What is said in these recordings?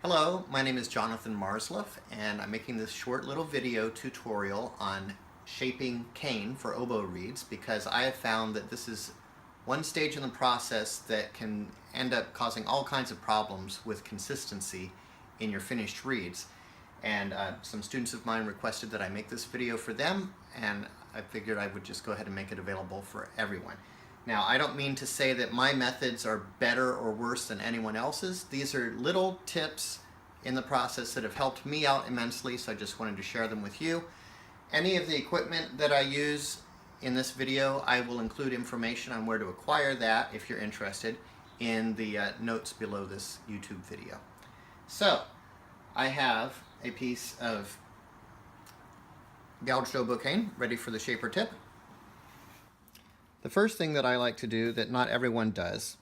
Hello, my name is Jonathan Marzluf, and I'm making this short little video tutorial on shaping cane for oboe reeds because I have found that this is one stage in the process that can end up causing all kinds of problems with consistency in your finished reeds. And some students of mine requested that I make this video for them, and I figured I would just go ahead and make it available for everyone. Now, I don't mean to say that my methods are better or worse than anyone else's. These are little tips in the process that have helped me out immensely, so I just wanted to share them with you. Any of the equipment that I use in this video, I will include information on where to acquire that if you're interested in the notes below this YouTube video. So, I have a piece of gouged oboe cane ready for the shaper tip. The first thing that I like to do that not everyone does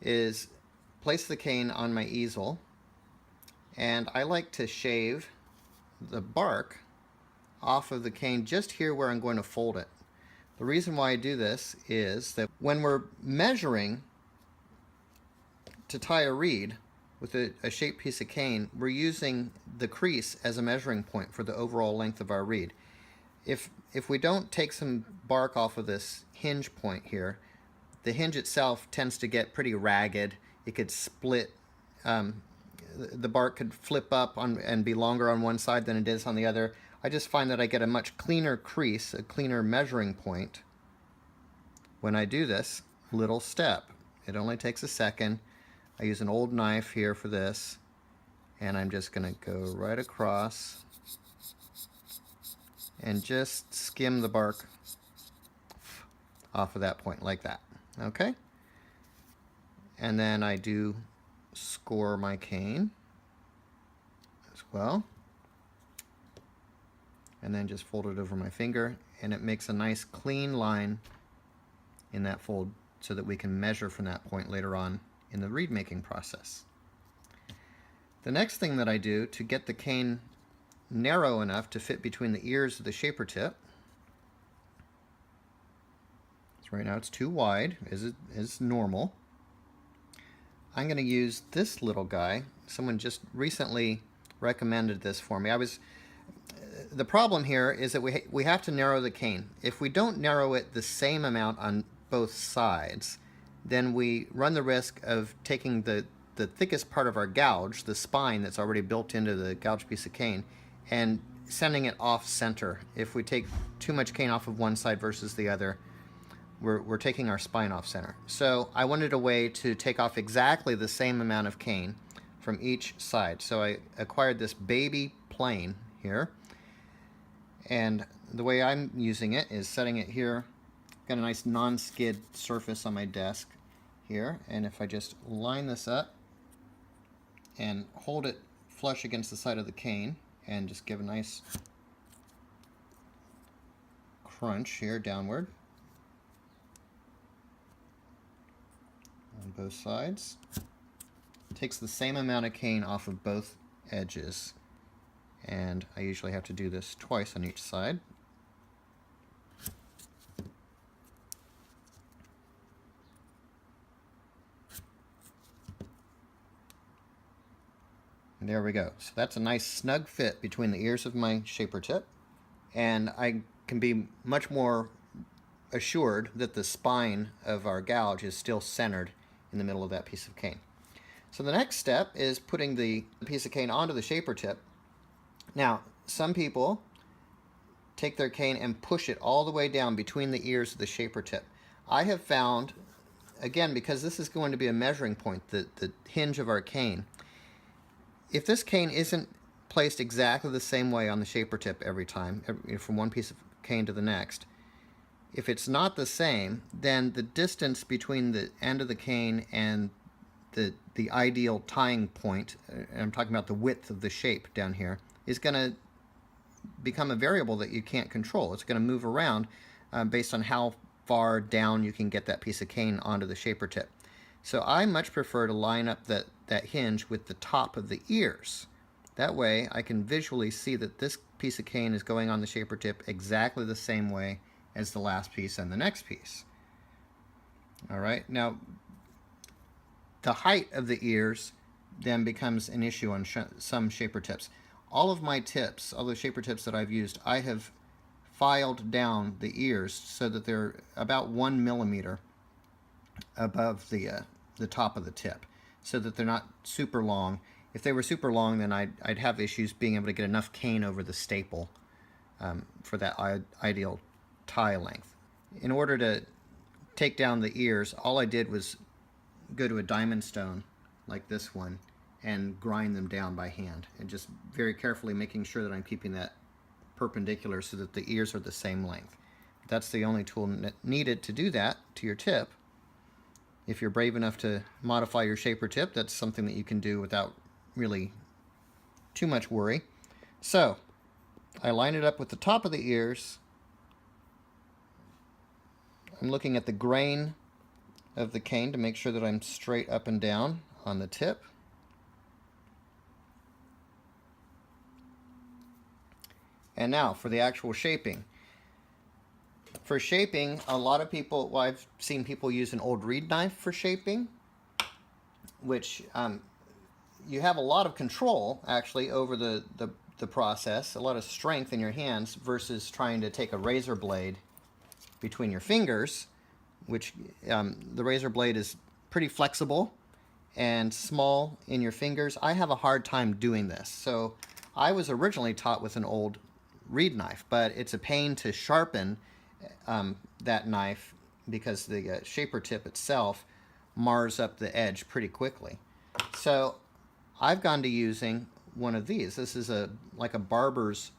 is place the cane on my easel, and I like to shave the bark off of the cane just here where I'm going to fold it. The reason why I do this is that when we're measuring to tie a reed with a shaped piece of cane, we're using the crease as a measuring point for the overall length of our reed. If we don't take some bark off of this hinge point here, the hinge itself tends to get pretty ragged. It could split. The bark could flip up and be longer on one side than it is on the other. I just find that I get a much cleaner crease, a cleaner measuring point when I do this little step. It only takes a second. I use an old knife here for this, and I'm just going to go right across and just skim the bark off of that point like that. Okay? And then I do score my cane as well. And then just fold it over my finger, and it makes a nice clean line in that fold so that we can measure from that point later on in the reed making process. The next thing that I do to get the cane narrow enough to fit between the ears of the shaper tip, so right now it's too wide, is normal. I'm going to use this little guy. Someone just recently recommended this for me. The problem here is that we have to narrow the cane. If we don't narrow it the same amount on both sides, then we run the risk of taking the thickest part of our gouge, the spine that's already built into the gouged piece of cane, and sending it off center. If we take too much cane off of one side versus the other, we're taking our spine off center. So I wanted a way to take off exactly the same amount of cane from each side. So I acquired this baby plane here, and the way I'm using it is setting it here. Got a nice non-skid surface on my desk here, and if I just line this up and hold it flush against the side of the cane and just give a nice crunch here downward on both sides, takes the same amount of cane off of both edges, and I usually have to do this twice on each side. And there we go. So that's a nice snug fit between the ears of my shaper tip, and I can be much more assured that the spine of our gouge is still centered in the middle of that piece of cane. So the next step is putting the piece of cane onto the shaper tip. Now, some people take their cane and push it all the way down between the ears of the shaper tip. I have found, again, because this is going to be a measuring point, the hinge of our cane, if this cane isn't placed exactly the same way on the shaper tip every time, from one piece of cane to the next, if it's not the same, then the distance between the end of the cane and the ideal tying point, and I'm talking about the width of the shape down here, is going to become a variable that you can't control. It's going to move around based on how far down you can get that piece of cane onto the shaper tip. So I much prefer to line up that hinge with the top of the ears. That way I can visually see that this piece of cane is going on the shaper tip exactly the same way as the last piece and the next piece. All right, now the height of the ears then becomes an issue on some shaper tips. All of my tips, all the shaper tips that I've used, I have filed down the ears so that they're about 1 millimeter above the top of the tip, so that they're not super long. If they were super long, then I'd have issues being able to get enough cane over the staple for that ideal tie length. In order to take down the ears, all I did was go to a diamond stone like this one and grind them down by hand, and just very carefully making sure that I'm keeping that perpendicular so that the ears are the same length. That's the only tool needed to do that to your tip. If you're brave enough to modify your shaper tip, that's something that you can do without really too much worry. So I line it up with the top of the ears. I'm looking at the grain of the cane to make sure that I'm straight up and down on the tip. And now for the actual shaping. For shaping, a lot of people, well, I've seen people use an old reed knife for shaping, which you have a lot of control actually over the process, a lot of strength in your hands, versus trying to take a razor blade between your fingers, which the razor blade is pretty flexible and small in your fingers. I have a hard time doing this. So I was originally taught with an old reed knife, but it's a pain to sharpen that knife because the shaper tip itself mars up the edge pretty quickly. So I've gone to using one of these. This is like a barber's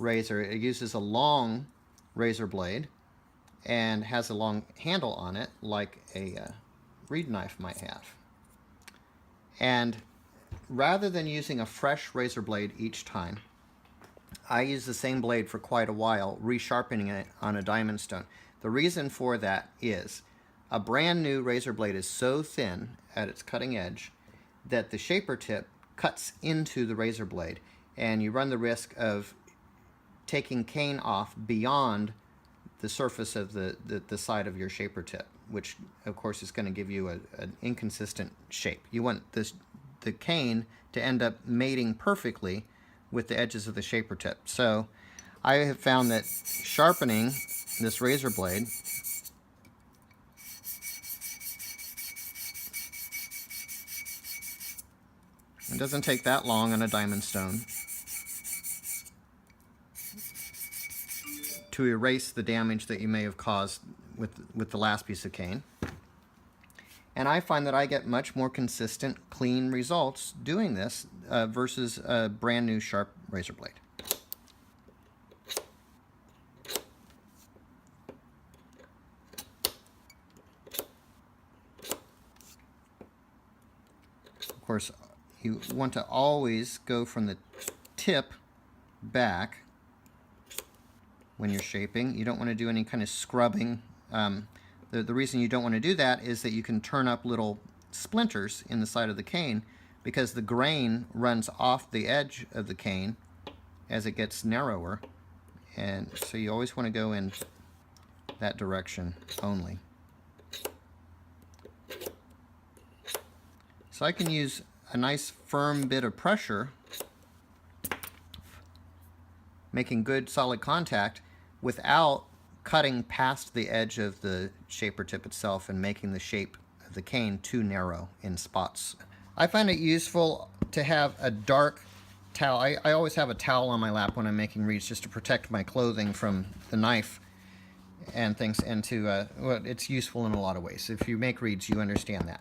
razor. It uses a long razor blade and has a long handle on it like a reed knife might have. And rather than using a fresh razor blade each time, I use the same blade for quite a while, resharpening it on a diamond stone. The reason for that is a brand new razor blade is so thin at its cutting edge that the shaper tip cuts into the razor blade, and you run the risk of taking cane off beyond the surface of the side of your shaper tip, which of course is going to give you an inconsistent shape. You want the cane to end up mating perfectly with the edges of the shaper tip. So I have found that sharpening this razor blade it doesn't take that long on a diamond stone to erase the damage that you may have caused with the last piece of cane. And I find that I get much more consistent, clean results doing this versus a brand new sharp razor blade. Of course, you want to always go from the tip back when you're shaping. You don't want to do any kind of scrubbing. The reason you don't want to do that is that you can turn up little splinters in the side of the cane because the grain runs off the edge of the cane as it gets narrower, and so you always want to go in that direction only. So I can use a nice firm bit of pressure, making good solid contact without cutting past the edge of the shaper tip itself and making the shape of the cane too narrow in spots. I find it useful to have a dark towel. I always have a towel on my lap when I'm making reeds just to protect my clothing from the knife and things, and to, well, it's useful in a lot of ways. If you make reeds, you understand that.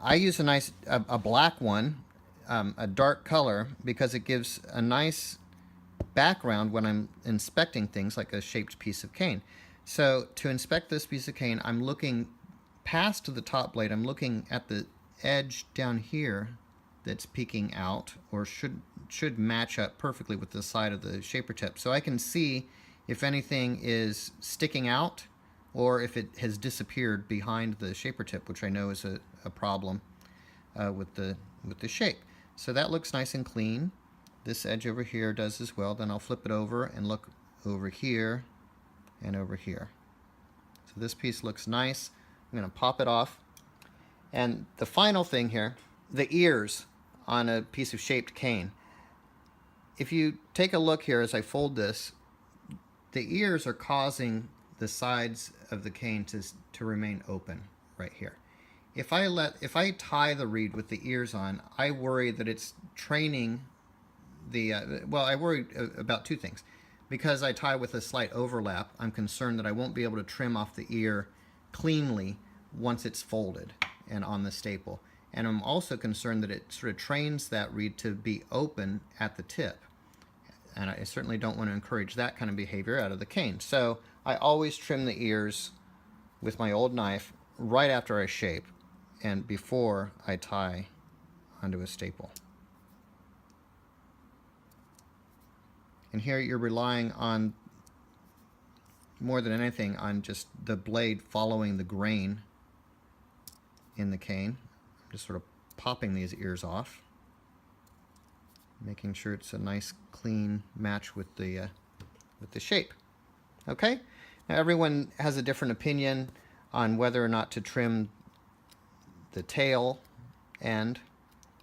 I use a black one, a dark color, because it gives a nice background when I'm inspecting things like a shaped piece of cane. So to inspect this piece of cane, I'm looking past the top blade. I'm looking at the edge down here that's peeking out, or should match up perfectly with the side of the shaper tip. So I can see if anything is sticking out or if it has disappeared behind the shaper tip, which I know is a problem with the shape. So that looks nice and clean. This edge over here does as well. Then I'll flip it over and look over here and over here. So this piece looks nice. I'm going to pop it off. And the final thing here the ears on a piece of shaped cane. If you take a look here as I fold this, the ears are causing the sides of the cane to remain open right here. If I tie the reed with the ears on, I worry that it's training the, I worry about two things. Because I tie with a slight overlap, I'm concerned that I won't be able to trim off the ear cleanly once it's folded and on the staple. And I'm also concerned that it sort of trains that reed to be open at the tip. And I certainly don't want to encourage that kind of behavior out of the cane. So I always trim the ears with my old knife right after I shape and before I tie onto a staple. And here you're relying on, more than anything, on just the blade following the grain in the cane. I'm just sort of popping these ears off, making sure it's a nice clean match with the shape. Okay? Now everyone has a different opinion on whether or not to trim the tail end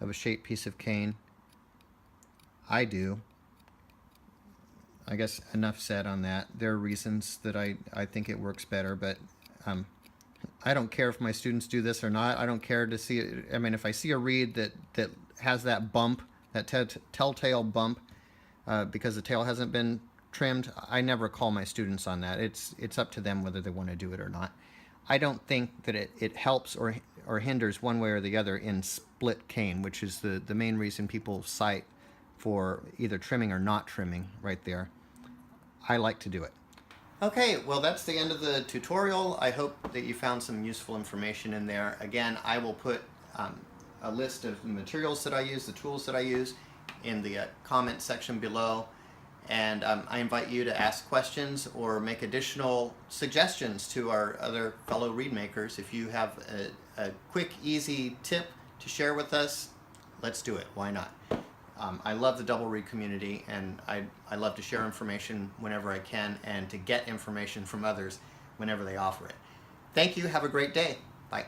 of a shaped piece of cane. I do. I guess enough said on that. There are reasons that I think it works better, but I don't care if my students do this or not. I don't care to see it. I mean, if I see a reed that has that bump, that telltale bump, because the tail hasn't been trimmed, I never call my students on that. It's up to them whether they want to do it or not. I don't think that it helps or hinders one way or the other in split cane, which is the main reason people cite for either trimming or not trimming right there. I like to do it. Okay, well that's the end of the tutorial. I hope that you found some useful information in there. Again, I will put a list of the materials that I use, the tools that I use, in the comment section below. And I invite you to ask questions or make additional suggestions to our other fellow reed makers. If you have a quick, easy tip to share with us, let's do it. Why not? I love the double reed community, and I love to share information whenever I can and to get information from others whenever they offer it. Thank you. Have a great day. Bye.